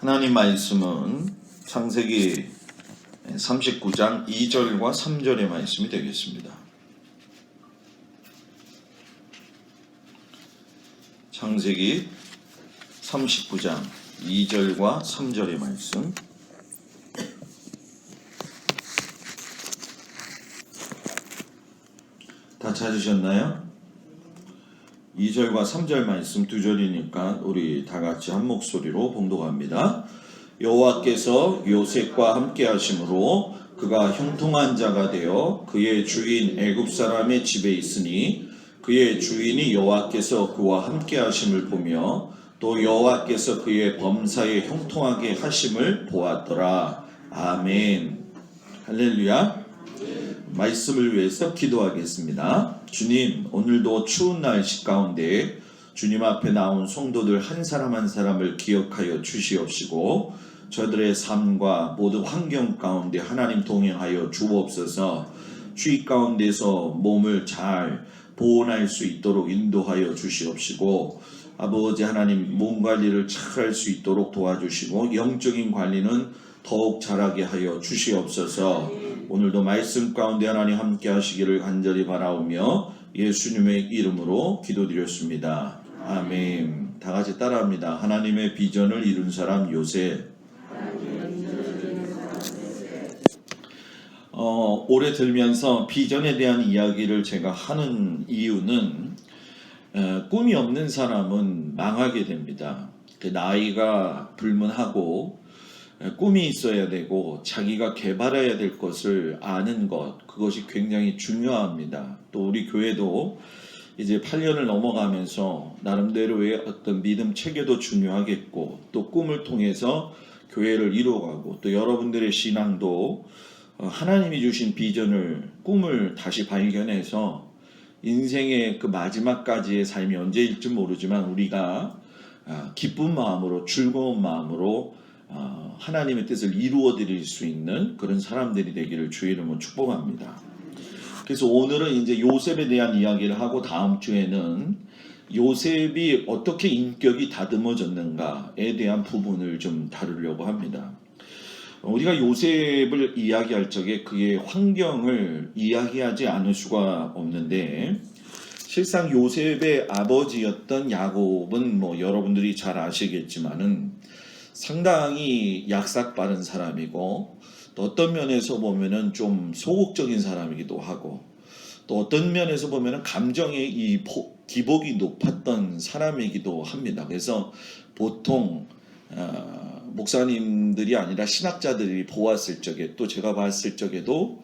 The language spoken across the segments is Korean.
하나님 말씀은 창세기 39장 2절과 3절의 말씀이 되겠습니다. 창세기 39장 2절과 3절의 말씀. 다 찾으셨나요? 2절과 3절 말씀 두 절이니까 우리 다 같이 한 목소리로 봉독합니다. 여호와께서 요셉과 함께 하심으로 그가 형통한 자가 되어 그의 주인 애굽 사람의 집에 있으니 그의 주인이 여호와께서 그와 함께 하심을 보며 또 여호와께서 그의 범사에 형통하게 하심을 보았더라. 아멘. 할렐루야. 말씀을 위해서 기도하겠습니다. 주님, 오늘도 추운 날씨 가운데 주님 앞에 나온 성도들 한 사람 한 사람을 기억하여 주시옵시고 저들의 삶과 모든 환경 가운데 하나님 동행하여 주옵소서. 주의 가운데서 몸을 잘 보존할 수 있도록 인도하여 주시옵시고 아버지 하나님 몸 관리를 잘 할 수 있도록 도와주시고 영적인 관리는 더욱 잘하게 하여 주시옵소서. 오늘도 말씀 가운데 하나님 함께 하시기를 간절히 바라오며 예수님의 이름으로 기도드렸습니다. 아멘. 다 같이 따라합니다. 하나님의 비전을 이룬 사람 요셉. 올해 들면서 비전에 대한 이야기를 제가 하는 이유는 꿈이 없는 사람은 망하게 됩니다. 나이가 불문하고 꿈이 있어야 되고 자기가 개발해야 될 것을 아는 것, 그것이 굉장히 중요합니다. 또 우리 교회도 이제 8년을 넘어가면서 나름대로의 어떤 믿음 체계도 중요하겠고 또 꿈을 통해서 교회를 이루어가고 또 여러분들의 신앙도 하나님이 주신 비전을, 꿈을 다시 발견해서 인생의 그 마지막까지의 삶이 언제일지 모르지만 우리가 기쁜 마음으로 즐거운 마음으로 하나님의 뜻을 이루어 드릴 수 있는 그런 사람들이 되기를 주의 이름으로 축복합니다. 그래서 오늘은 이제 요셉에 대한 이야기를 하고 다음 주에는 요셉이 어떻게 인격이 다듬어졌는가에 대한 부분을 좀 다루려고 합니다. 우리가 요셉을 이야기할 적에 그의 환경을 이야기하지 않을 수가 없는데 실상 요셉의 아버지였던 야곱은 여러분들이 잘 아시겠지만은 상당히 약삭빠른 사람이고 또 어떤 면에서 보면은 좀 소극적인 사람이기도 하고 또 어떤 면에서 보면은 감정의 기복이 높았던 사람이기도 합니다. 그래서 보통 목사님들이 아니라 신학자들이 보았을 적에 또 제가 봤을 적에도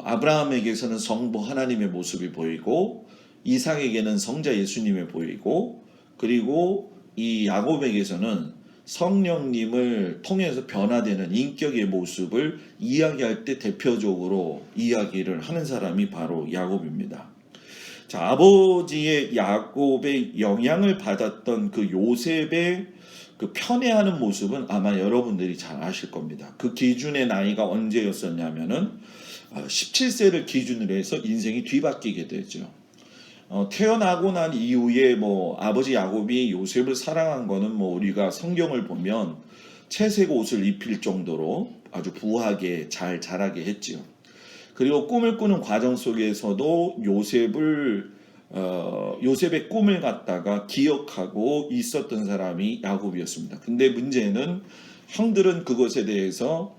아브라함에게서는 성부 하나님의 모습이 보이고 이삭에게는 성자 예수님이 보이고 그리고 이 야곱에게서는 성령님을 통해서 변화되는 인격의 모습을 이야기할 때 대표적으로 이야기를 하는 사람이 바로 야곱입니다. 자, 아버지의 야곱의 영향을 받았던 그 요셉의 그 편애하는 모습은 아마 여러분들이 잘 아실 겁니다. 그 기준의 나이가 언제였었냐면은 17세를 기준으로 해서 인생이 뒤바뀌게 되죠. 태어나고 난 이후에 아버지 야곱이 요셉을 사랑한 거는 우리가 성경을 보면 채색 옷을 입힐 정도로 아주 부하게 잘 자라게 했지요. 그리고 꿈을 꾸는 과정 속에서도 요셉의 꿈을 갖다가 기억하고 있었던 사람이 야곱이었습니다. 근데 문제는 형들은 그것에 대해서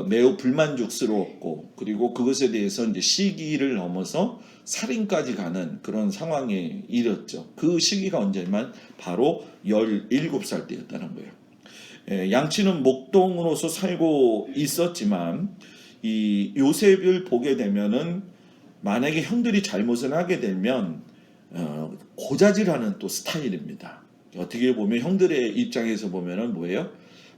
매우 불만족스러웠고 그리고 그것에 대해서 이제 시기를 넘어서 살인까지 가는 그런 상황에 이르렀죠. 그 시기가 언제냐면 바로 17살 때였다는 거예요. 양치는 목동으로서 살고 있었지만 이 요셉을 보게 되면은 만약에 형들이 잘못을 하게 되면 고자질하는 또 스타일입니다. 어떻게 보면 형들의 입장에서 보면은 뭐예요?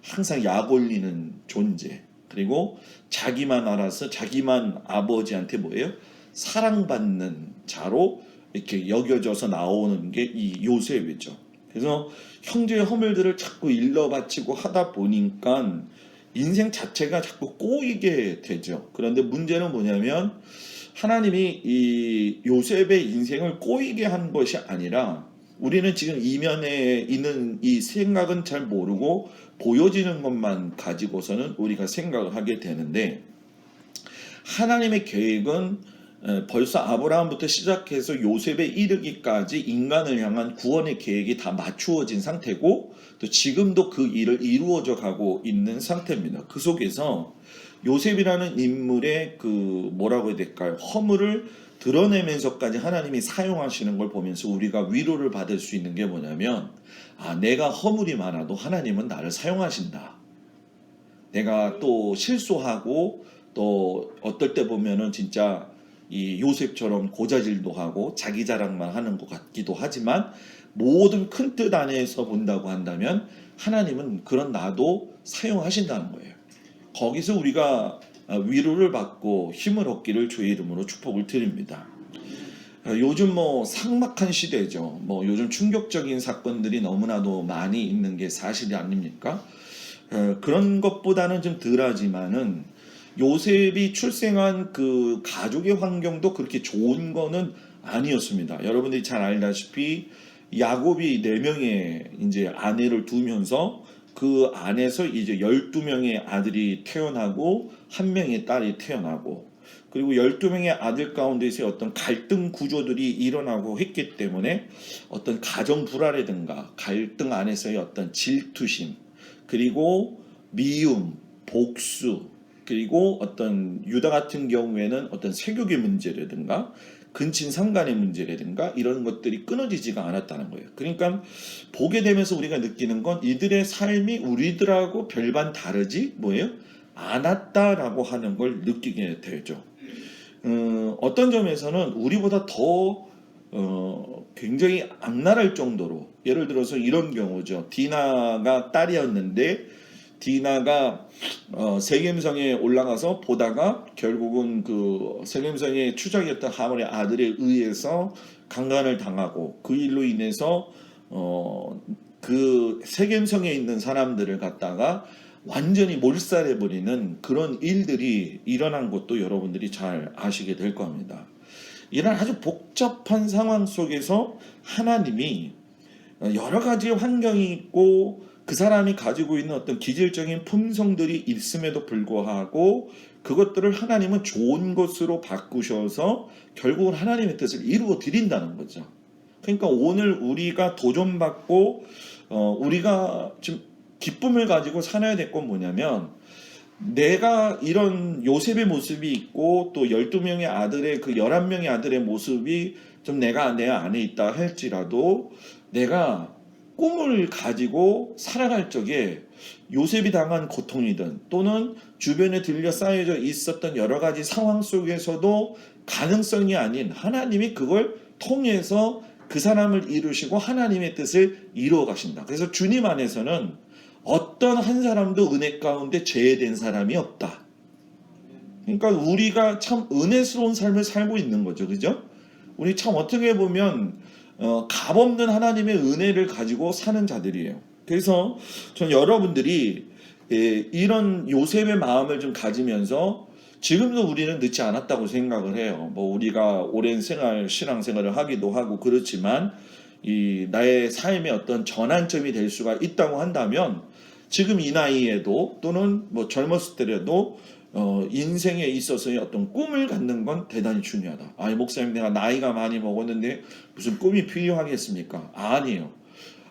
항상 약 올리는 존재. 그리고 자기만 알아서 자기만 아버지한테 뭐예요? 사랑받는 자로 이렇게 여겨져서 나오는 게 이 요셉이죠. 그래서 형제의 허물들을 자꾸 일러바치고 하다 보니까 인생 자체가 자꾸 꼬이게 되죠. 그런데 문제는 뭐냐면 하나님이 이 요셉의 인생을 꼬이게 한 것이 아니라 우리는 지금 이면에 있는 이 생각은 잘 모르고 보여지는 것만 가지고서는 우리가 생각을 하게 되는데, 하나님의 계획은 벌써 아브라함부터 시작해서 요셉에 이르기까지 인간을 향한 구원의 계획이 다 맞추어진 상태고, 또 지금도 그 일을 이루어져 가고 있는 상태입니다. 그 속에서 요셉이라는 인물의 그 뭐라고 해야 될까요? 허물을 드러내면서까지 하나님이 사용하시는 걸 보면서 우리가 위로를 받을 수 있는 게 뭐냐면, 아, 내가 허물이 많아도 하나님은 나를 사용하신다. 내가 또 실수하고 또 어떨 때 보면은 진짜 이 요셉처럼 고자질도 하고 자기 자랑만 하는 것 같기도 하지만, 모든 큰 뜻 안에서 본다고 한다면 하나님은 그런 나도 사용하신다는 거예요. 거기서 우리가 위로를 받고 힘을 얻기를 주의 이름으로 축복을 드립니다. 요즘 뭐 삭막한 시대죠. 뭐 요즘 충격적인 사건들이 너무나도 많이 있는 게 사실이 아닙니까? 그런 것보다는 좀 덜하지만은 요셉이 출생한 그 가족의 환경도 그렇게 좋은 거는 아니었습니다. 여러분들이 잘 알다시피 야곱이 4명의 이제 아내를 두면서 그 안에서 이제 12명의 아들이 태어나고 1명의 딸이 태어나고, 그리고 12명의 아들 가운데서 어떤 갈등 구조들이 일어나고 했기 때문에 어떤 가정 불화라든가 갈등 안에서의 어떤 질투심, 그리고 미움, 복수, 그리고 어떤 유다 같은 경우에는 어떤 세교의 문제라든가 근친 상간의 문제라든가 이런 것들이 끊어지지가 않았다는 거예요. 그러니까 보게 되면서 우리가 느끼는 건 이들의 삶이 우리들하고 별반 다르지 뭐예요? 않았다라고 하는 걸 느끼게 되죠. 어떤 점에서는 우리보다 더 굉장히 악랄할 정도로, 예를 들어서 이런 경우죠. 디나가 딸이었는데 디나가 세겜성에 올라가서 보다가 결국은 그 세겜성의 추적이었던 하몬의 아들에 의해서 강간을 당하고, 그 일로 인해서 그 세겜성에 있는 사람들을 갖다가 완전히 몰살해버리는 그런 일들이 일어난 것도 여러분들이 잘 아시게 될 겁니다. 이런 아주 복잡한 상황 속에서 하나님이 여러 가지 환경이 있고 그 사람이 가지고 있는 어떤 기질적인 품성들이 있음에도 불구하고 그것들을 하나님은 좋은 것으로 바꾸셔서 결국은 하나님의 뜻을 이루어 드린다는 거죠. 그러니까 오늘 우리가 도전받고 우리가 지금 기쁨을 가지고 살아야 될 건 뭐냐면, 내가 이런 요셉의 모습이 있고 또 12명의 아들의 그 11명의 아들의 모습이 좀 내가 내 안에 있다 할지라도, 내가 꿈을 가지고 살아갈 적에 요셉이 당한 고통이든 또는 주변에 들려 쌓여져 있었던 여러 가지 상황 속에서도 가능성이 아닌 하나님이 그걸 통해서 그 사람을 이루시고 하나님의 뜻을 이루어 가신다. 그래서 주님 안에서는 어떤 한 사람도 은혜 가운데 제외된 사람이 없다. 그러니까 우리가 참 은혜스러운 삶을 살고 있는 거죠. 그죠? 우리 참 어떻게 보면 값없는 하나님의 은혜를 가지고 사는 자들이에요. 그래서 전 여러분들이 이런 요셉의 마음을 좀 가지면서, 지금도 우리는 늦지 않았다고 생각을 해요. 뭐 우리가 오랜 신앙생활을 하기도 하고 그렇지만, 이 나의 삶의 어떤 전환점이 될 수가 있다고 한다면 지금 이 나이에도 또는 뭐 젊었을 때라도 인생에 있어서의 어떤 꿈을 갖는 건 대단히 중요하다. 아니 목사님, 내가 나이가 많이 먹었는데 무슨 꿈이 필요하겠습니까? 아니에요.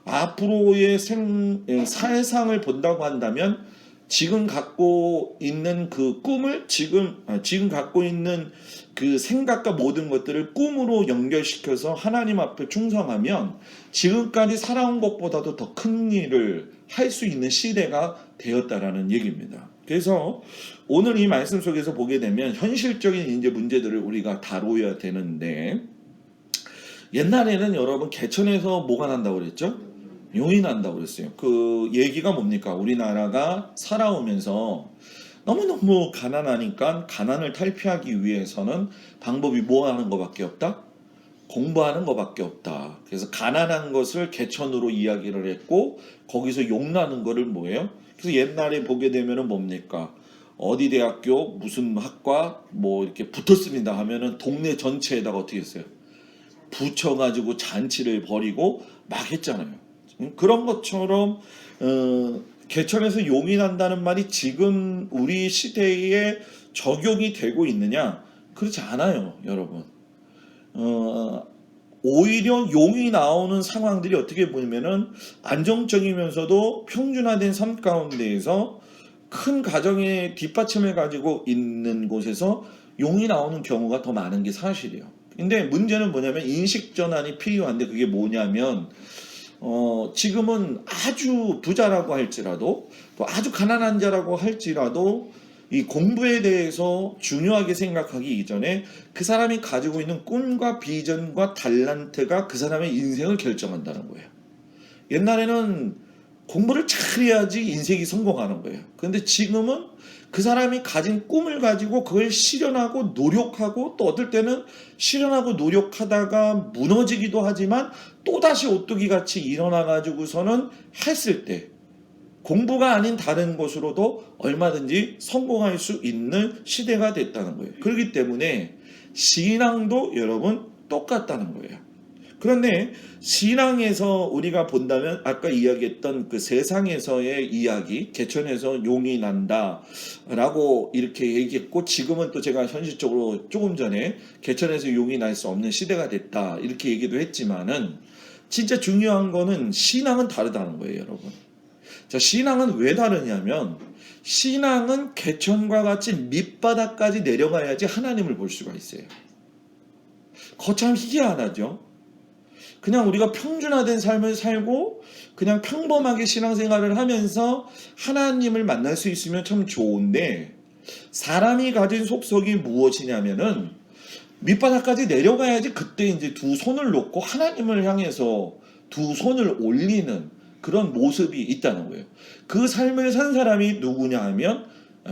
앞으로의 사회상을 본다고 한다면 지금 갖고 있는 그 꿈을 지금 갖고 있는 그 생각과 모든 것들을 꿈으로 연결시켜서 하나님 앞에 충성하면 지금까지 살아온 것보다도 더 큰 일을 할 수 있는 시대가 되었다라는 얘기입니다. 그래서 오늘 이 말씀 속에서 보게 되면 현실적인 이제 문제들을 우리가 다뤄야 되는데, 옛날에는 여러분 개천에서 뭐가 난다고 그랬죠? 용이 난다고 그랬어요. 그 얘기가 뭡니까? 우리나라가 살아오면서 너무너무 가난하니까 가난을 탈피하기 위해서는 방법이 뭐 하는 것밖에 없다? 공부하는 것밖에 없다. 그래서 가난한 것을 개천으로 이야기를 했고 거기서 용나는 거를 뭐예요? 그래서 옛날에 보게 되면은 뭡니까? 어디 대학교 무슨 학과 뭐 이렇게 붙었습니다 하면은 동네 전체에다가 어떻게 했어요? 붙여가지고 잔치를 벌이고 막 했잖아요. 그런 것처럼 개천에서 용이 난다는 말이 지금 우리 시대에 적용이 되고 있느냐? 그렇지 않아요, 여러분. 오히려 용이 나오는 상황들이 어떻게 보면은 안정적이면서도 평준화된 삶 가운데에서 큰 가정의 뒷받침을 가지고 있는 곳에서 용이 나오는 경우가 더 많은 게 사실이에요. 근데 문제는 뭐냐면 인식 전환이 필요한데 그게 뭐냐면 지금은 아주 부자라고 할지라도 또 아주 가난한 자라고 할지라도 이 공부에 대해서 중요하게 생각하기 이전에 그 사람이 가지고 있는 꿈과 비전과 달란트가 그 사람의 인생을 결정한다는 거예요. 옛날에는 공부를 잘해야지 인생이 성공하는 거예요. 그런데 지금은 그 사람이 가진 꿈을 가지고 그걸 실현하고 노력하고 또 어떨 때는 실현하고 노력하다가 무너지기도 하지만 또다시 오뚜기 같이 일어나 가지고서는 했을 때 공부가 아닌 다른 것으로도 얼마든지 성공할 수 있는 시대가 됐다는 거예요. 그렇기 때문에 신앙도 여러분 똑같다는 거예요. 그런데 신앙에서 우리가 본다면 아까 이야기했던 그 세상에서의 이야기, 개천에서 용이 난다라고 이렇게 얘기했고 지금은 또 제가 현실적으로 조금 전에 개천에서 용이 날 수 없는 시대가 됐다 이렇게 얘기도 했지만은 진짜 중요한 거는 신앙은 다르다는 거예요, 여러분. 자, 신앙은 왜 다르냐면 신앙은 개천과 같이 밑바닥까지 내려가야지 하나님을 볼 수가 있어요. 거참 희귀하죠. 그냥 우리가 평준화된 삶을 살고 그냥 평범하게 신앙생활을 하면서 하나님을 만날 수 있으면 참 좋은데 사람이 가진 속성이 무엇이냐면은 밑바닥까지 내려가야지 그때 이제 두 손을 놓고 하나님을 향해서 두 손을 올리는 그런 모습이 있다는 거예요. 그 삶을 산 사람이 누구냐 하면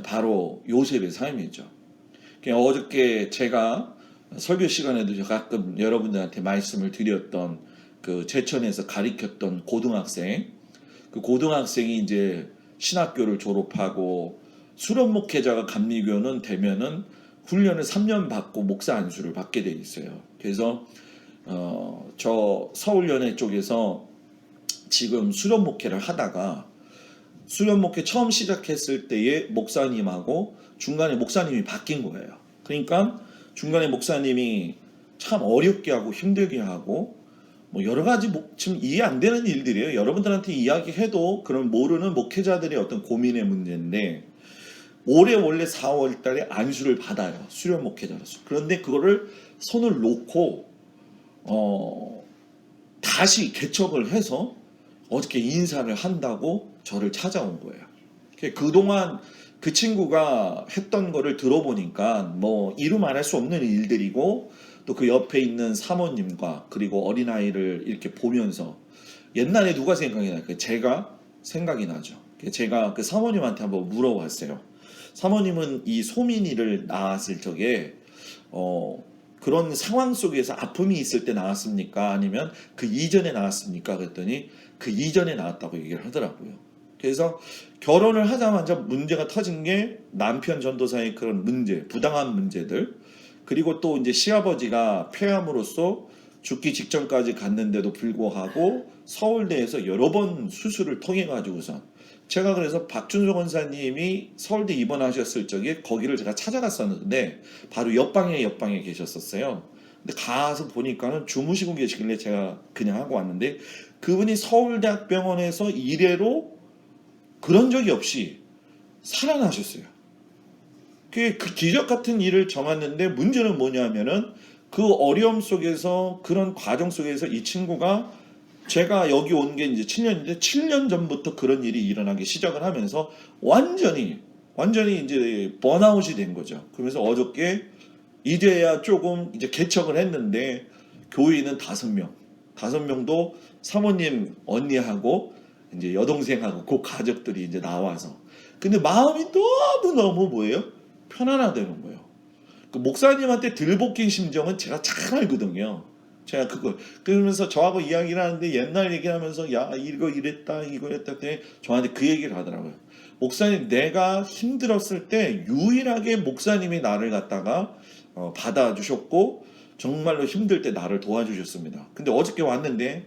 바로 요셉의 삶이죠. 어저께 제가 설교 시간에도 가끔 여러분들한테 말씀을 드렸던 그 제천에서 가르쳤던 고등학생, 그 고등학생이 이제 신학교를 졸업하고 수련 목회자가 감리교는 되면은 훈련을 3년 받고 목사 안수를 받게 돼 있어요. 그래서 저 서울연회 쪽에서 지금 수련 목회를 하다가 수련 목회 처음 시작했을 때에 목사님하고 중간에 목사님이 바뀐 거예요. 그러니까 중간에 목사님이 참 어렵게 하고 힘들게 하고 뭐 여러 가지 지금 이해 안 되는 일들이에요. 여러분들한테 이야기해도 그런 모르는 목회자들의 어떤 고민의 문제인데 올해 원래 4월 달에 안수를 받아요. 수련 목회자로서. 그런데 그거를 손을 놓고 다시 개척을 해서 어저께 인사를 한다고 저를 찾아온 거예요. 그동안 그 친구가 했던 거를 들어보니까 뭐 이루 말할 수 없는 일들이고 또 그 옆에 있는 사모님과 그리고 어린아이를 이렇게 보면서 옛날에 누가 생각이 날까요? 제가 생각이 나죠. 제가 그 사모님한테 한번 물어봤어요. 사모님은 이 소민이를 낳았을 적에 그런 상황 속에서 아픔이 있을 때 낳았습니까? 아니면 그 이전에 낳았습니까? 그랬더니 그 이전에 낳았다고 얘기를 하더라고요. 그래서 결혼을 하자마자 문제가 터진 게 남편 전도사의 그런 문제, 부당한 문제들, 그리고 또 이제 시아버지가 폐암으로써 죽기 직전까지 갔는데도 불구하고 서울대에서 여러 번 수술을 통해 가지고서 제가 그래서 박준석 원사님이 서울대 입원하셨을 적에 거기를 제가 찾아갔었는데 바로 옆방에 계셨었어요. 근데 가서 보니까는 주무시고 계시길래 제가 그냥 하고 왔는데 그분이 서울대학병원에서 이래로 그런 적이 없이 살아나셨어요. 그 기적 같은 일을 정했는데 문제는 뭐냐면은 그 어려움 속에서 그런 과정 속에서 이 친구가 제가 여기 온 게 이제 7년인데 7년 전부터 그런 일이 일어나기 시작을 하면서 완전히 이제 번아웃이 된 거죠. 그러면서 어저께 이제야 조금 이제 개척을 했는데 교인은 5명도 사모님 언니하고 이제 여동생하고 그 가족들이 이제 나와서 근데 마음이 너무 뭐예요? 편안하다는 거예요. 그 목사님한테 들볶인 심정은 제가 잘 알거든요. 제가 그걸 그러면서 저하고 이야기를 하는데 옛날 얘기를 하면서 야 이거 이랬다 했더니 저한테 그 얘기를 하더라고요. 목사님 내가 힘들었을 때 유일하게 목사님이 나를 갖다가 받아주셨고 정말로 힘들 때 나를 도와주셨습니다. 근데 어저께 왔는데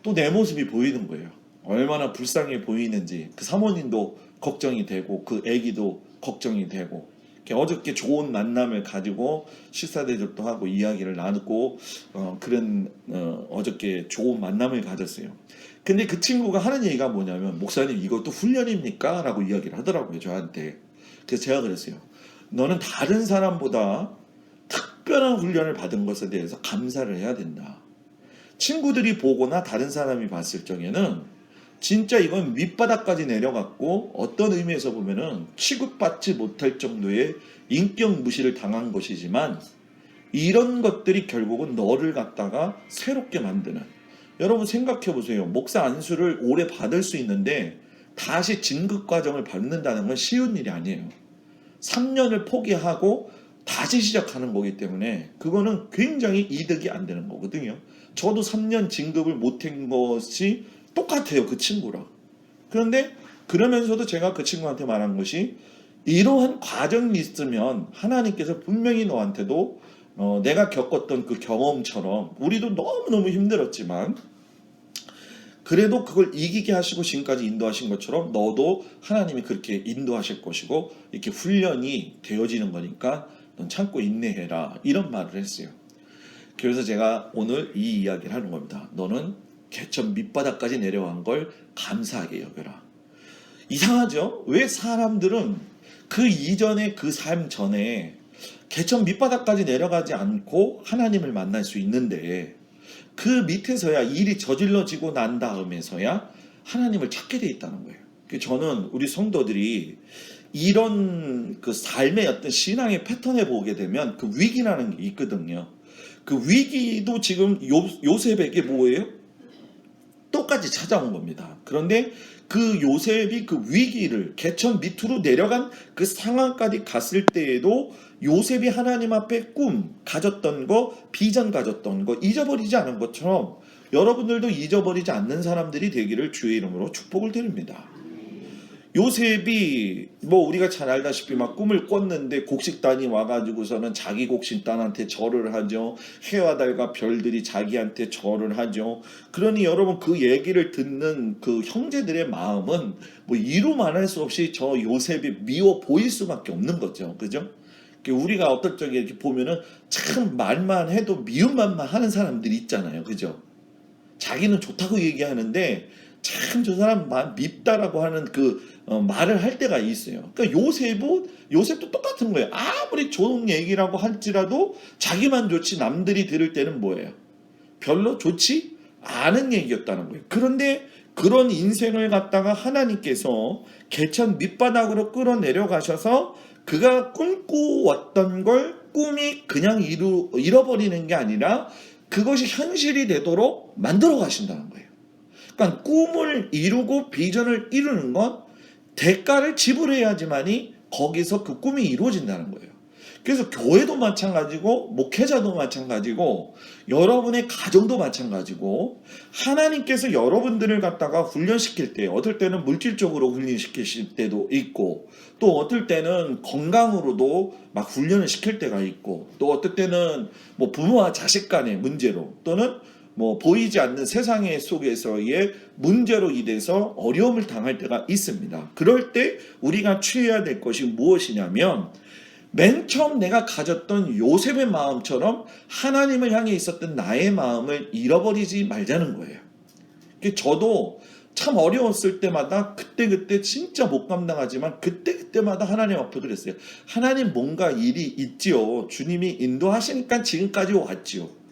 또 내 모습이 보이는 거예요. 얼마나 불쌍해 보이는지 그 사모님도 걱정이 되고 그 아기도 걱정이 되고 어저께 좋은 만남을 가지고 식사 대접도 하고 이야기를 나누고 그런 어저께 좋은 만남을 가졌어요. 근데 그 친구가 하는 얘기가 뭐냐면 목사님 이것도 훈련입니까? 라고 이야기를 하더라고요 저한테. 그래서 제가 그랬어요. 너는 다른 사람보다 특별한 훈련을 받은 것에 대해서 감사를 해야 된다. 친구들이 보거나 다른 사람이 봤을 적에는 진짜 이건 밑바닥까지 내려갔고 어떤 의미에서 보면은 취급받지 못할 정도의 인격 무시를 당한 것이지만 이런 것들이 결국은 너를 갖다가 새롭게 만드는, 여러분 생각해 보세요. 목사 안수를 오래 받을 수 있는데 다시 진급 과정을 받는다는 건 쉬운 일이 아니에요. 3년을 포기하고 다시 시작하는 거기 때문에 그거는 굉장히 이득이 안 되는 거거든요. 저도 3년 진급을 못한 것이 똑같아요 그 친구랑. 그런데 그러면서도 제가 그 친구한테 말한 것이 이러한 과정이 있으면 하나님께서 분명히 너한테도 내가 겪었던 그 경험처럼 우리도 너무너무 힘들었지만 그래도 그걸 이기게 하시고 지금까지 인도하신 것처럼 너도 하나님이 그렇게 인도하실 것이고 이렇게 훈련이 되어지는 거니까 넌 참고 인내해라 이런 말을 했어요. 그래서 제가 오늘 이 이야기를 하는 겁니다. 너는 개천 밑바닥까지 내려간 걸 감사하게 여겨라. 이상하죠? 왜 사람들은 그 이전에 그 삶 전에 개천 밑바닥까지 내려가지 않고 하나님을 만날 수 있는데 그 밑에서야 일이 저질러지고 난 다음에서야 하나님을 찾게 돼 있다는 거예요. 저는 우리 성도들이 이런 그 삶의 어떤 신앙의 패턴에 보게 되면 그 위기라는 게 있거든요. 그 위기도 지금 요셉에게 뭐예요? 똑같이 찾아온 겁니다. 그런데 그 요셉이 그 위기를 개천 밑으로 내려간 그 상황까지 갔을 때에도 요셉이 하나님 앞에 꿈 가졌던 거, 비전 가졌던 거 잊어버리지 않은 것처럼 여러분들도 잊어버리지 않는 사람들이 되기를 주의 이름으로 축복을 드립니다. 요셉이 뭐 우리가 잘 알다시피 막 꿈을 꿨는데 곡식단이 와가지고서는 자기 곡식단한테 절을 하죠. 해와 달과 별들이 자기한테 절을 하죠. 그러니 여러분 그 얘기를 듣는 그 형제들의 마음은 뭐 이루 말할 수 없이 저 요셉이 미워 보일 수밖에 없는 거죠. 그죠? 우리가 어떨 적에 이렇게 보면은 참 말만 해도 미움만 하는 사람들이 있잖아요. 그죠? 자기는 좋다고 얘기하는데 참 저 사람 밉다라고 하는 그 말을 할 때가 있어요. 그러니까 요셉도 똑같은 거예요. 아무리 좋은 얘기라고 할지라도 자기만 좋지 남들이 들을 때는 뭐예요? 별로 좋지 않은 얘기였다는 거예요. 그런데 그런 인생을 갖다가 하나님께서 개천 밑바닥으로 끌어내려 가셔서 그가 꿈꾸었던 걸 꿈이 그냥 잃어버리는 게 아니라 그것이 현실이 되도록 만들어 가신다는 거예요. 그러니까 꿈을 이루고 비전을 이루는 건 대가를 지불해야지만이 거기서 그 꿈이 이루어진다는 거예요. 그래서 교회도 마찬가지고 목회자도 마찬가지고 여러분의 가정도 마찬가지고 하나님께서 여러분들을 갖다가 훈련시킬 때 어떨 때는 물질적으로 훈련시키실 때도 있고 또 어떨 때는 건강으로도 막 훈련을 시킬 때가 있고 또 어떨 때는 뭐 부모와 자식 간의 문제로 또는 뭐 보이지 않는 세상의 속에서의 문제로 인해서 어려움을 당할 때가 있습니다. 그럴 때 우리가 취해야 될 것이 무엇이냐면 맨 처음 내가 가졌던 요셉의 마음처럼 하나님을 향해 있었던 나의 마음을 잃어버리지 말자는 거예요. 저도 참 어려웠을 때마다 그때 진짜 못 감당하지만 그때마다 하나님 앞에 그랬어요. 하나님 뭔가 일이 있지요. 주님이 인도하시니까 지금까지 왔지요.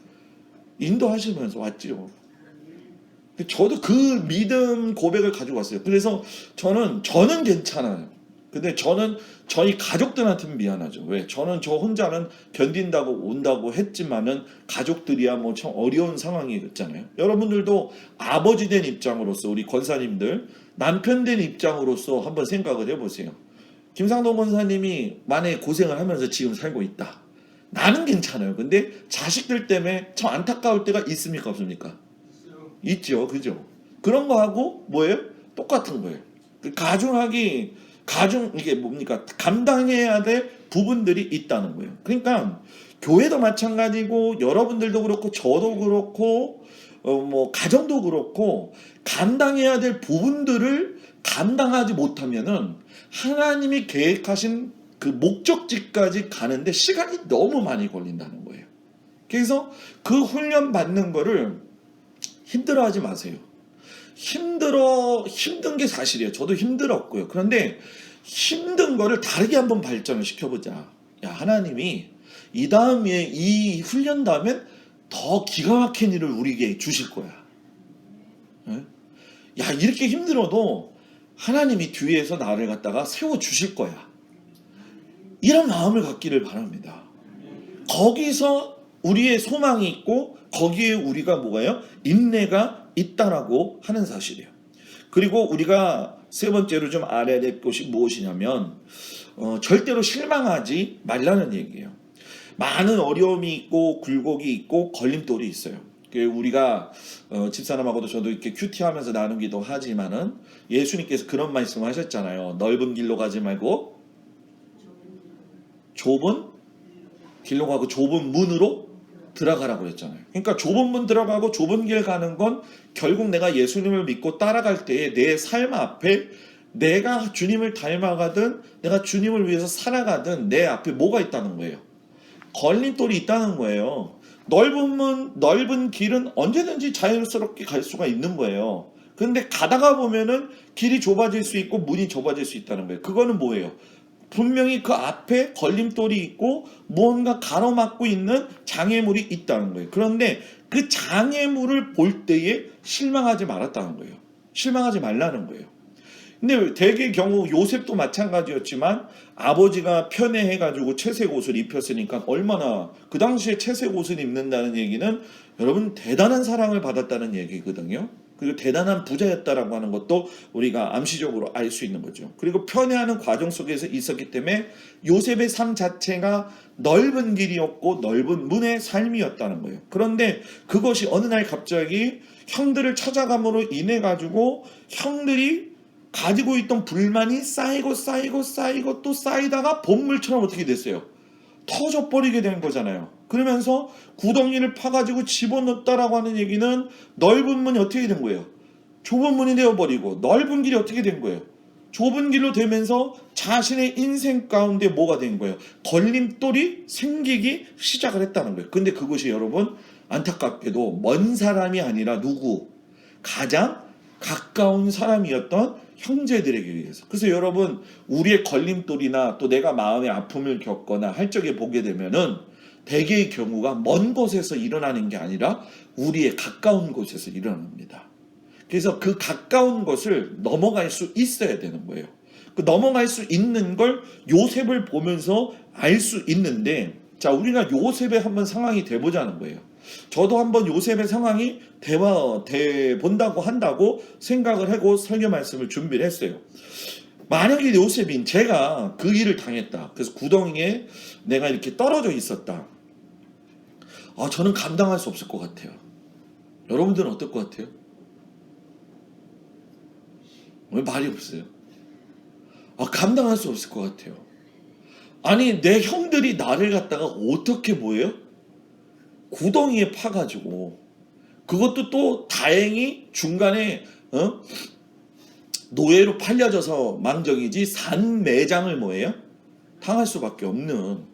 인도하시면서 왔지요. 저도 그 믿음 고백을 가지고 왔어요. 그래서 저는 괜찮아요. 근데 저는 저희 가족들한테는 미안하죠. 왜? 저는 저 혼자는 견딘다고 온다고 했지만은 가족들이야 뭐 참 어려운 상황이었잖아요. 여러분들도 아버지 된 입장으로서 우리 권사님들 남편 된 입장으로서 한번 생각을 해보세요. 김상동 권사님이 만약에 고생을 하면서 지금 살고 있다. 나는 괜찮아요. 근데 자식들 때문에 참 안타까울 때가 있습니까 없습니까? 있죠. 그죠? 그런 거하고 뭐예요? 똑같은 거예요. 가중 이게 뭡니까? 감당해야 될 부분들이 있다는 거예요. 그러니까 교회도 마찬가지고 여러분들도 그렇고 저도 그렇고 뭐 가정도 그렇고 감당해야 될 부분들을 감당하지 못하면은 하나님이 계획하신 그 목적지까지 가는데 시간이 너무 많이 걸린다는 거예요. 그래서 그 훈련 받는 거를 힘들어하지 마세요. 힘든 게 사실이에요. 저도 힘들었고요. 그런데 힘든 거를 다르게 한번 발전을 시켜보자. 야, 하나님이 이 다음에 이 훈련 다음엔 더 기가 막힌 일을 우리에게 주실 거야. 예? 야, 이렇게 힘들어도 하나님이 뒤에서 나를 갖다가 세워주실 거야. 이런 마음을 갖기를 바랍니다. 거기서 우리의 소망이 있고 거기에 우리가 뭐가요? 인내가 있다라고 하는 사실이에요. 그리고 우리가 세 번째로 좀 알아야 될 것이 무엇이냐면 절대로 실망하지 말라는 얘기예요. 많은 어려움이 있고 굴곡이 있고 걸림돌이 있어요. 우리가 집사람하고도 저도 이렇게 큐티하면서 나누기도 하지만은 예수님께서 그런 말씀을 하셨잖아요. 넓은 길로 가지 말고 좁은 길로 가고 좁은 문으로 들어가라고 했잖아요. 그러니까 좁은 문 들어가고 좁은 길 가는 건 결국 내가 예수님을 믿고 따라갈 때에 내 삶 앞에 내가 주님을 닮아가든 내가 주님을 위해서 살아가든 내 앞에 뭐가 있다는 거예요. 걸림돌이 있다는 거예요. 넓은 문, 넓은 길은 언제든지 자연스럽게 갈 수가 있는 거예요. 그런데 가다가 보면은 길이 좁아질 수 있고 문이 좁아질 수 있다는 거예요. 그거는 뭐예요? 분명히 그 앞에 걸림돌이 있고 무언가 가로막고 있는 장애물이 있다는 거예요. 그런데 그 장애물을 볼 때에 실망하지 말았다는 거예요. 실망하지 말라는 거예요. 근데 대개의 경우 요셉도 마찬가지였지만 아버지가 편애해가지고 채색 옷을 입혔으니까 얼마나 그 당시에 채색 옷을 입는다는 얘기는 여러분 대단한 사랑을 받았다는 얘기거든요. 그리고 대단한 부자였다라고 하는 것도 우리가 암시적으로 알 수 있는 거죠. 그리고 편애하는 과정 속에서 있었기 때문에 요셉의 삶 자체가 넓은 길이었고 넓은 문의 삶이었다는 거예요. 그런데 그것이 어느 날 갑자기 형들을 찾아감으로 인해 가지고 형들이 가지고 있던 불만이 쌓이고 또 쌓이다가 본물처럼 어떻게 됐어요? 터져버리게 된 거잖아요. 그러면서 구덩이를 파가지고 집어넣었다라고 하는 얘기는 넓은 문이 어떻게 된 거예요? 좁은 문이 되어버리고 넓은 길이 어떻게 된 거예요? 좁은 길로 되면서 자신의 인생 가운데 뭐가 된 거예요? 걸림돌이 생기기 시작을 했다는 거예요. 근데 그것이 여러분 안타깝게도 먼 사람이 아니라 누구? 가장 가까운 사람이었던 형제들에게 의해서. 그래서 여러분 우리의 걸림돌이나 또 내가 마음의 아픔을 겪거나 할 적에 보게 되면은 대개의 경우가 먼 곳에서 일어나는 게 아니라 우리의 가까운 곳에서 일어납니다. 그래서 그 가까운 것을 넘어갈 수 있어야 되는 거예요. 그 넘어갈 수 있는 걸 요셉을 보면서 알 수 있는데, 자, 우리가 요셉의 한번 상황이 돼보자는 거예요. 저도 한번 요셉의 상황이 돼 본다고 한다고 생각을 하고 설교 말씀을 준비를 했어요. 만약에 요셉인 제가 그 일을 당했다. 그래서 구덩이에 내가 이렇게 떨어져 있었다. 저는 감당할 수 없을 것 같아요. 여러분들은 어떨 것 같아요? 왜 말이 없어요? 감당할 수 없을 것 같아요. 아니, 내 형들이 나를 갖다가 어떻게 뭐예요? 구덩이에 파가지고, 그것도 또 다행히 중간에 노예로 팔려져서 망정이지 산매장을 뭐예요? 당할 수밖에 없는,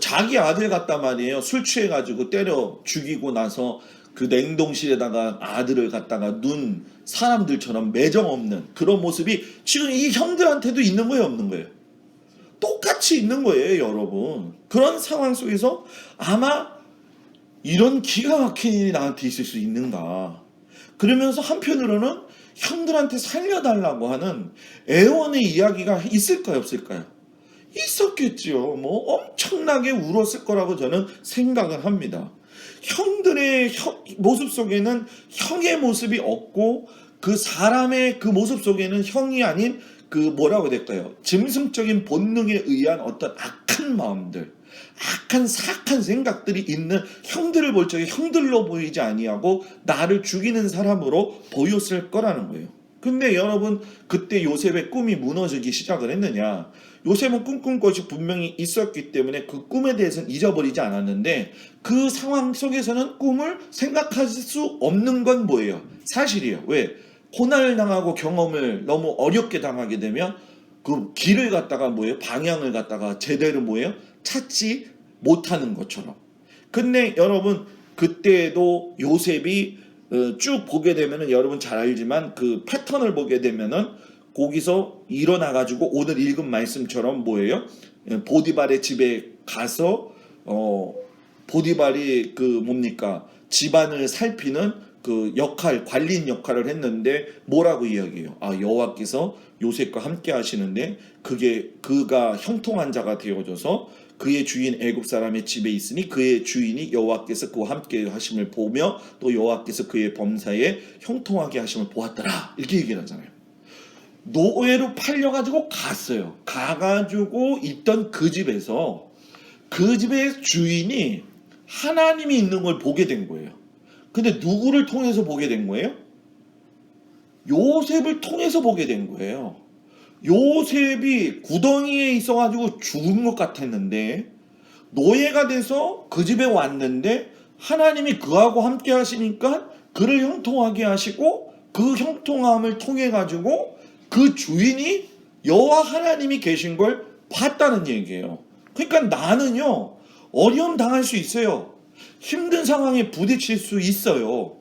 자기 아들 같단 말이에요. 술 취해가지고 때려 죽이고 나서 그 냉동실에다가 아들을 갖다가 눈 사람들처럼 매정 없는 그런 모습이 지금 이 형들한테도 있는 거예요, 없는 거예요? 똑같이 있는 거예요, 여러분. 그런 상황 속에서 아마 이런 기가 막힌 일이 나한테 있을 수 있는가. 그러면서 한편으로는 형들한테 살려달라고 하는 애원의 이야기가 있을까요, 없을까요? 있었겠지요. 엄청나게 울었을 거라고 저는 생각을 합니다. 형들의 모습 속에는 형의 모습이 없고 그 사람의 그 모습 속에는 형이 아닌 그 뭐라고 해야 될까요? 짐승적인 본능에 의한 어떤 악한 마음들, 악한 사악한 생각들이 있는 형들을 볼 적에 형들로 보이지 아니하고 나를 죽이는 사람으로 보였을 거라는 거예요. 근데 여러분 그때 요셉의 꿈이 무너지기 시작을 했느냐? 요셉은 꿈꾼 것이 분명히 있었기 때문에 그 꿈에 대해서는 잊어버리지 않았는데 그 상황 속에서는 꿈을 생각할 수 없는 건 뭐예요? 사실이에요. 왜? 고난을 당하고 경험을 너무 어렵게 당하게 되면 그 길을 갖다가 뭐예요? 방향을 갖다가 제대로 뭐예요? 찾지 못하는 것처럼. 근데 여러분 그때도 요셉이 쭉 보게 되면은 여러분 잘 알지만 그 패턴을 보게 되면은 거기서 일어나 가지고 오늘 읽은 말씀처럼 뭐예요? 보디발의 집에 가서 보디발이 그 뭡니까? 집안을 살피는 그 역할, 관리인 역할을 했는데 뭐라고 이야기해요? 아, 여호와께서 요셉과 함께 하시는데 그가 형통한 자가 되어져서 그의 주인 애굽 사람의 집에 있으니 그의 주인이 여호와께서 그와 함께 하심을 보며 또 여호와께서 그의 범사에 형통하게 하심을 보았더라. 이렇게 얘기를 하잖아요. 노예로 팔려가지고 갔어요. 가가지고 있던 그 집에서 그 집의 주인이 하나님이 있는 걸 보게 된 거예요. 근데 누구를 통해서 보게 된 거예요? 요셉을 통해서 보게 된 거예요. 요셉이 구덩이에 있어가지고 죽은 것 같았는데 노예가 돼서 그 집에 왔는데 하나님이 그하고 함께 하시니까 그를 형통하게 하시고 그 형통함을 통해 가지고 그 주인이 여호와 하나님이 계신 걸 봤다는 얘기예요. 그러니까 나는요 어려움 당할 수 있어요. 힘든 상황에 부딪힐 수 있어요.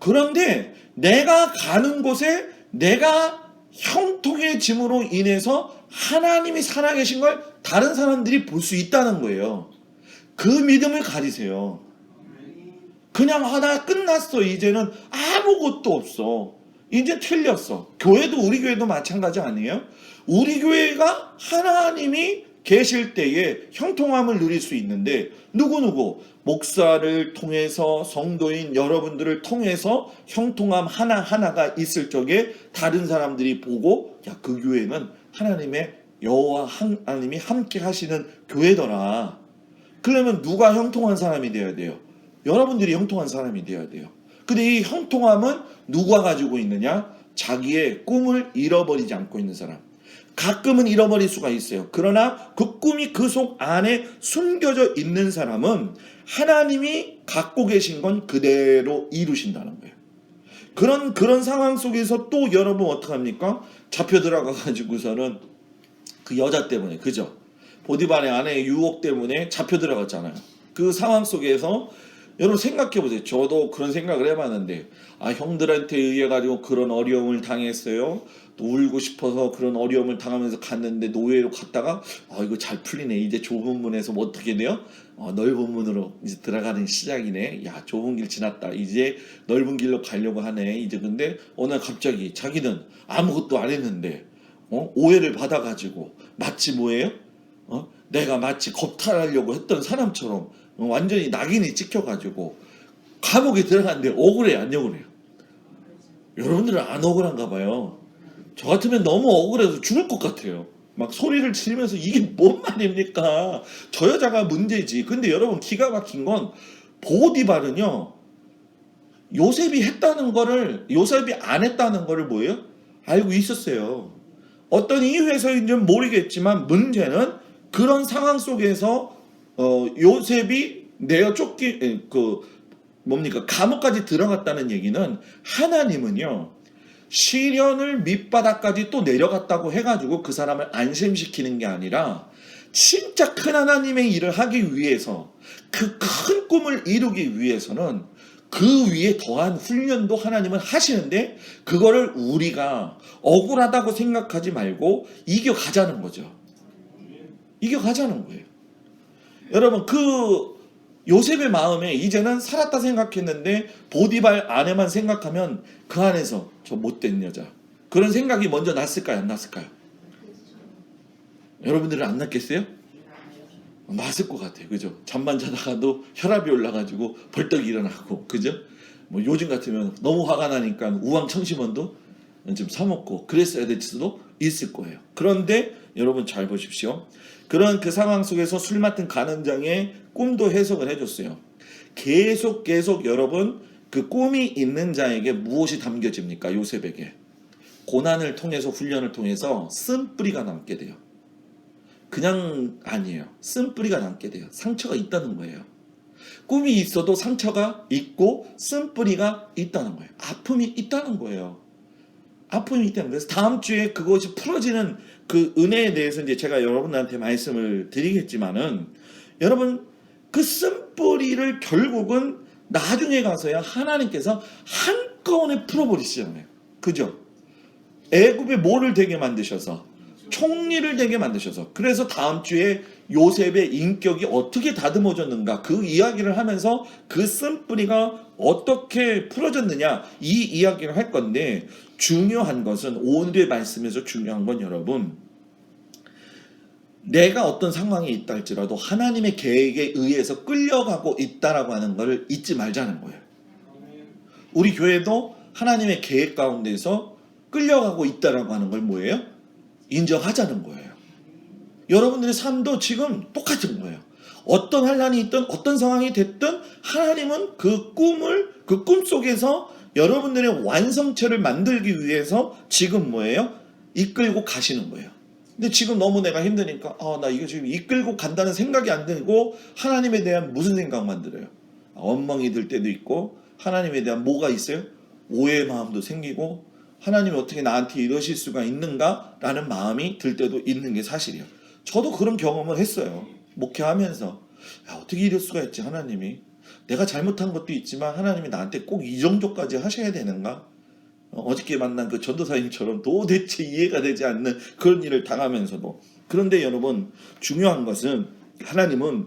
그런데 내가 가는 곳에 내가 형통해짐으로 인해서 하나님이 살아계신 걸 다른 사람들이 볼 수 있다는 거예요. 그 믿음을 가지세요. 그냥 나 끝났어. 이제는 아무것도 없어. 이제 틀렸어. 교회도 우리 교회도 마찬가지 아니에요? 우리 교회가 하나님이 계실 때에 형통함을 누릴 수 있는데 누구 목사를 통해서 성도인 여러분들을 통해서 형통함 하나하나가 있을 적에 다른 사람들이 보고 야, 그 교회는 하나님의 여호와 하나님이 함께 하시는 교회더라. 그러면 누가 형통한 사람이 되어야 돼요? 여러분들이 형통한 사람이 되어야 돼요. 근데 이 형통함은 누가 가지고 있느냐? 자기의 꿈을 잃어버리지 않고 있는 사람. 가끔은 잃어버릴 수가 있어요. 그러나 그 꿈이 그 속 안에 숨겨져 있는 사람은 하나님이 갖고 계신 건 그대로 이루신다는 거예요. 그런 상황 속에서 또 여러분 어떡합니까? 잡혀 들어가 가지고서는 그 여자 때문에, 그죠? 보디발의 아내의 유혹 때문에 잡혀 들어갔잖아요. 그 상황 속에서 여러분 생각해 보세요. 저도 그런 생각을 해봤는데 형들한테 의해 가지고 그런 어려움을 당했어요. 또 울고 싶어서 그런 어려움을 당하면서 갔는데 노예로 갔다가 이거 잘 풀리네. 이제 좁은 문에서 뭐 어떻게 돼요? 넓은 문으로 이제 들어가는 시작이네. 야, 좁은 길 지났다. 이제 넓은 길로 가려고 하네. 이제 근데 어느 날 갑자기 자기는 아무것도 안 했는데 오해를 받아가지고 마치 뭐예요? 내가 마치 겁탈하려고 했던 사람처럼 완전히 낙인이 찍혀가지고 감옥에 들어갔는데 억울해 안 억울해요? 여러분들은 안 억울한가 봐요. 저 같으면 너무 억울해서 죽을 것 같아요. 막 소리를 지르면서 이게 뭔 말입니까? 저 여자가 문제지. 근데 여러분 기가 막힌 건 보디발은요 요셉이 했다는 거를 요셉이 안 했다는 거를 뭐예요? 알고 있었어요. 어떤 이유에서인지는 모르겠지만 문제는 그런 상황 속에서 요셉이 내어 감옥까지 들어갔다는 얘기는 하나님은요 시련을 밑바닥까지 또 내려갔다고 해가지고 그 사람을 안심시키는 게 아니라 진짜 큰 하나님의 일을 하기 위해서 그 큰 꿈을 이루기 위해서는 그 위에 더한 훈련도 하나님은 하시는데 그거를 우리가 억울하다고 생각하지 말고 이겨가자는 거죠. 이겨가자는 거예요. 여러분 그 요셉의 마음에 이제는 살았다 생각했는데 보디발 아내만 생각하면 그 안에서 저 못된 여자 그런 생각이 먼저 났을까요? 안 났을까요? 여러분들은 안 났겠어요? 났을 것 같아요. 그죠? 잠만 자다가도 혈압이 올라가지고 벌떡 일어나고 그죠? 뭐 요즘 같으면 너무 화가 나니까 우황청심원도 좀 사먹고 그랬어야 될 수도 있을 거예요. 그런데 여러분 잘 보십시오. 그런 그 상황 속에서 술 맡은 간원장의 꿈도 해석을 해줬어요. 계속 여러분 그 꿈이 있는 자에게 무엇이 담겨집니까? 요셉에게 고난을 통해서 훈련을 통해서 쓴뿌리가 남게 돼요. 그냥 아니에요. 쓴뿌리가 남게 돼요. 상처가 있다는 거예요. 꿈이 있어도 상처가 있고 쓴뿌리가 있다는 거예요. 아픔이 있다는 거예요. 아픔이 있다는 거예요. 그래서 다음 주에 그것이 풀어지는 그 은혜에 대해서 이제 제가 여러분한테 말씀을 드리겠지만은, 여러분 그 쓴뿌리를 결국은 나중에 가서야 하나님께서 한꺼번에 풀어버리시잖아요. 그죠? 애굽에 뭐를 되게 만드셔서, 총리를 되게 만드셔서, 그래서 다음 주에 요셉의 인격이 어떻게 다듬어졌는가, 그 이야기를 하면서 그 쓴뿌리가 어떻게 풀어졌느냐, 이 이야기를 할 건데, 중요한 것은, 오늘의 말씀에서 중요한 건 여러분, 내가 어떤 상황에 있다 할지라도 하나님의 계획에 의해서 끌려가고 있다라고 하는 것을 잊지 말자는 거예요. 우리 교회도 하나님의 계획 가운데서 끌려가고 있다라고 하는 걸 뭐예요? 인정하자는 거예요. 여러분들의 삶도 지금 똑같은 거예요. 어떤 환난이 있든 어떤 상황이 됐든 하나님은 그 꿈 속에서 여러분들의 완성체를 만들기 위해서 지금 뭐예요? 이끌고 가시는 거예요. 근데 지금 너무 내가 힘드니까 나 이거 지금 이끌고 간다는 생각이 안 들고 하나님에 대한 무슨 생각만 들어요? 엉망이 들 때도 있고, 하나님에 대한 뭐가 있어요? 오해의 마음도 생기고, 하나님이 어떻게 나한테 이러실 수가 있는가? 라는 마음이 들 때도 있는 게 사실이에요. 저도 그런 경험을 했어요. 목회하면서 어떻게 이럴 수가 있지, 하나님이. 내가 잘못한 것도 있지만 하나님이 나한테 꼭 이 정도까지 하셔야 되는가? 어저께 만난 그 전도사님처럼 도대체 이해가 되지 않는 그런 일을 당하면서도. 그런데 여러분, 중요한 것은 하나님은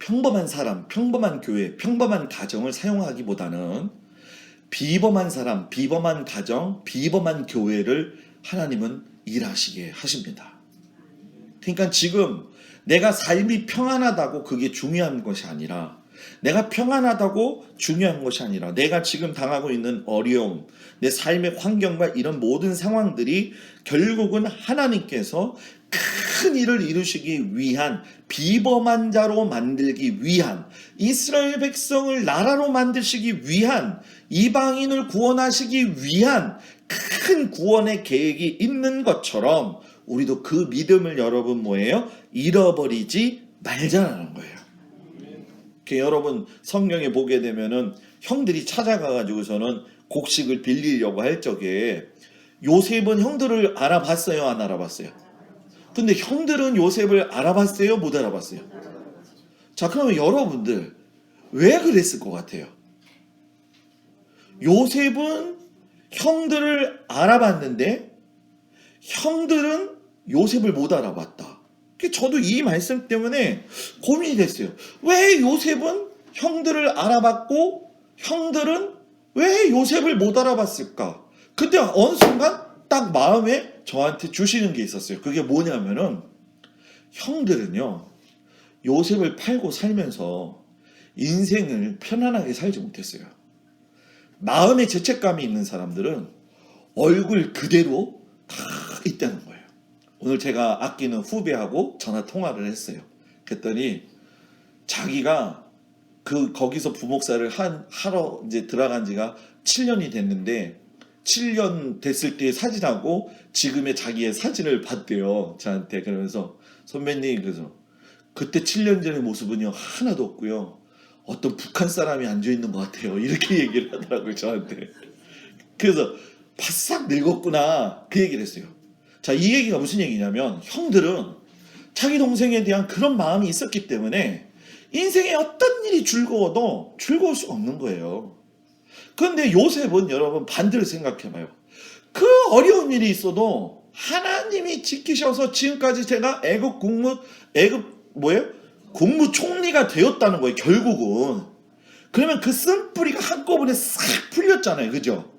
평범한 사람, 평범한 교회, 평범한 가정을 사용하기보다는 비범한 사람, 비범한 가정, 비범한 교회를 하나님은 일하시게 하십니다. 그러니까 지금 내가 삶이 평안하다고 그게 중요한 것이 아니라, 내가 평안하다고 중요한 것이 아니라, 내가 지금 당하고 있는 어려움, 내 삶의 환경과 이런 모든 상황들이 결국은 하나님께서 큰 일을 이루시기 위한, 비범한 자로 만들기 위한, 이스라엘 백성을 나라로 만드시기 위한, 이방인을 구원하시기 위한 큰 구원의 계획이 있는 것처럼 우리도 그 믿음을 여러분 뭐예요? 잃어버리지 말자라는 거예요. 여러분 성경에 보게 되면은 형들이 찾아가가지고서는 곡식을 빌리려고 할 적에 요셉은 형들을 알아봤어요, 안 알아봤어요? 근데 형들은 요셉을 알아봤어요, 못 알아봤어요? 자, 그러면 여러분들 왜 그랬을 것 같아요? 요셉은 형들을 알아봤는데 형들은 요셉을 못 알아봤다. 저도 이 말씀 때문에 고민이 됐어요. 왜 요셉은 형들을 알아봤고 형들은 왜 요셉을 못 알아봤을까? 근데 어느 순간 딱 마음에 저한테 주시는 게 있었어요. 그게 뭐냐면은, 형들은요 요셉을 팔고 살면서 인생을 편안하게 살지 못했어요. 마음에 죄책감이 있는 사람들은 얼굴 그대로 다 있다는 거예요. 오늘 제가 아끼는 후배하고 전화 통화를 했어요. 그랬더니 자기가 거기서 부목사를 하러 이제 들어간 지가 7년이 됐는데, 7년 됐을 때 사진하고 지금의 자기의 사진을 봤대요, 저한테. 그러면서 선배님, 그래서 그때 7년 전의 모습은요 하나도 없고요, 어떤 북한 사람이 앉아있는 것 같아요, 이렇게 얘기를 하더라고요, 저한테. 그래서 바싹 늙었구나, 그 얘기를 했어요. 자, 이 얘기가 무슨 얘기냐면, 형들은 자기 동생에 대한 그런 마음이 있었기 때문에 인생에 어떤 일이 즐거워도 즐거울 수가 없는 거예요. 그런데 요셉은 여러분 반대로 생각해봐요. 그 어려운 일이 있어도 하나님이 지키셔서 지금까지 제가 국무총리가 되었다는 거예요, 결국은. 그러면 그 쓴뿌리가 한꺼번에 싹 풀렸잖아요, 그죠?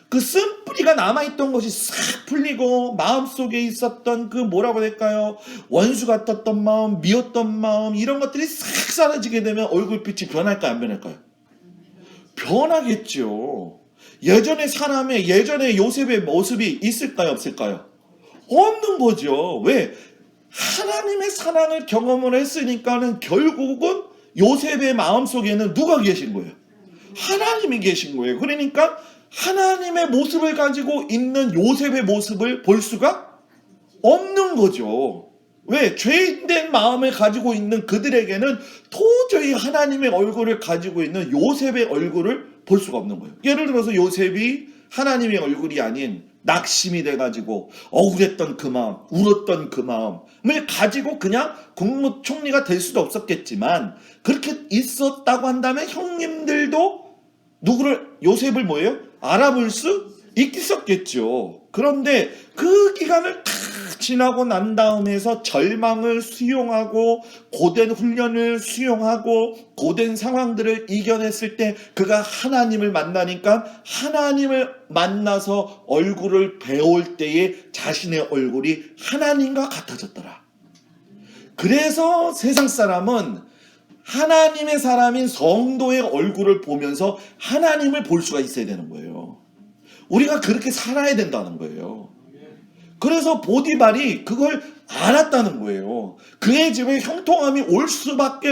그 쓴뿌리가 남아있던 것이 싹 풀리고, 마음속에 있었던 그 뭐라고 할까요? 원수 같았던 마음, 미웠던 마음, 이런 것들이 싹 사라지게 되면 얼굴빛이 변할까요, 안 변할까요? 변하겠죠. 예전에 요셉의 모습이 있을까요, 없을까요? 없는 거죠. 왜? 하나님의 사랑을 경험을 했으니까는 결국은 요셉의 마음속에는 누가 계신 거예요? 하나님이 계신 거예요. 그러니까 하나님의 모습을 가지고 있는 요셉의 모습을 볼 수가 없는 거죠. 왜? 죄인된 마음을 가지고 있는 그들에게는 도저히 하나님의 얼굴을 가지고 있는 요셉의 얼굴을 볼 수가 없는 거예요. 예를 들어서 요셉이 하나님의 얼굴이 아닌 낙심이 돼가지고 억울했던 그 마음, 울었던 그 마음을 가지고 그냥 국무총리가 될 수도 없었겠지만, 그렇게 있었다고 한다면 형님들도 누구를, 요셉을 뭐예요? 알아볼 수 있겠었겠죠. 그런데 그 기간을 다 지나고 난 다음에서 절망을 수용하고 고된 훈련을 수용하고 고된 상황들을 이겨냈을 때 그가 하나님을 만나니까, 하나님을 만나서 얼굴을 배울 때에 자신의 얼굴이 하나님과 같아졌더라. 그래서 세상 사람은 하나님의 사람인 성도의 얼굴을 보면서 하나님을 볼 수가 있어야 되는 거예요. 우리가 그렇게 살아야 된다는 거예요. 그래서 보디발이 그걸 알았다는 거예요. 그의 집에 형통함이 올 수밖에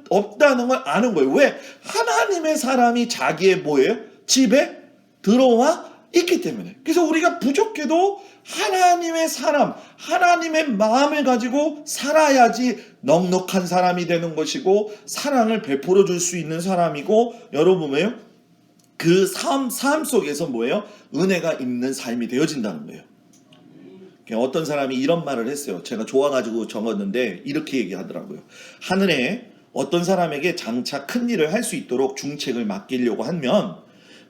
없다는 걸 아는 거예요. 왜? 하나님의 사람이 자기의 뭐예요? 집에 들어와 있기 때문에. 그래서 우리가 부족해도 하나님의 사람, 하나님의 마음을 가지고 살아야지 넉넉한 사람이 되는 것이고 사랑을 베풀어 줄 수 있는 사람이고, 여러분 뭐예요? 그 삶 속에서 뭐예요? 은혜가 있는 삶이 되어진다는 거예요. 어떤 사람이 이런 말을 했어요. 제가 좋아가지고 적었는데 이렇게 얘기하더라고요. 하늘에 어떤 사람에게 장차 큰 일을 할 수 있도록 중책을 맡기려고 하면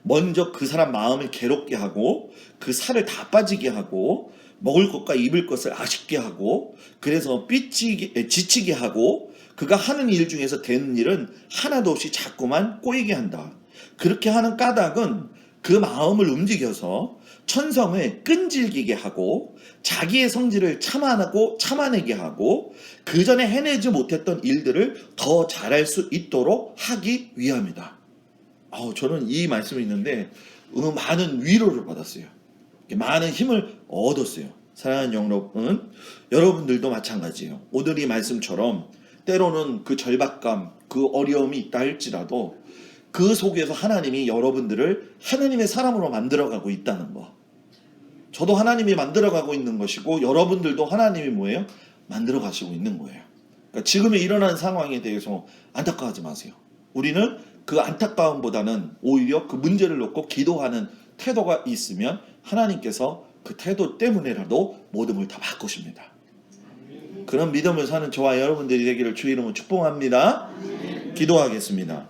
먼저 그 사람 마음을 괴롭게 하고 그 살을 다 빠지게 하고 먹을 것과 입을 것을 아쉽게 하고, 그래서 지치게 하고, 그가 하는 일 중에서 되는 일은 하나도 없이 자꾸만 꼬이게 한다. 그렇게 하는 까닭은 그 마음을 움직여서 천성을 끈질기게 하고 자기의 성질을 참아내게 하고 그 전에 해내지 못했던 일들을 더 잘할 수 있도록 하기 위함이다. 저는 이 말씀이 있는데 많은 위로를 받았어요. 많은 힘을 얻었어요. 사랑하는 여러분, 여러분들도 마찬가지예요. 오늘 이 말씀처럼 때로는 그 절박감, 그 어려움이 있다 할지라도 그 속에서 하나님이 여러분들을 하나님의 사람으로 만들어가고 있다는 거. 저도 하나님이 만들어가고 있는 것이고 여러분들도 하나님이 뭐예요? 만들어가시고 있는 거예요. 그러니까 지금에 일어난 상황에 대해서 안타까워하지 마세요. 우리는 그 안타까움보다는 오히려 그 문제를 놓고 기도하는 태도가 있으면 하나님께서 그 태도 때문에라도 모든 걸 다 바꾸십니다. 그런 믿음을 사는 저와 여러분들이 되기를 주의 이름으로 축복합니다. 기도하겠습니다.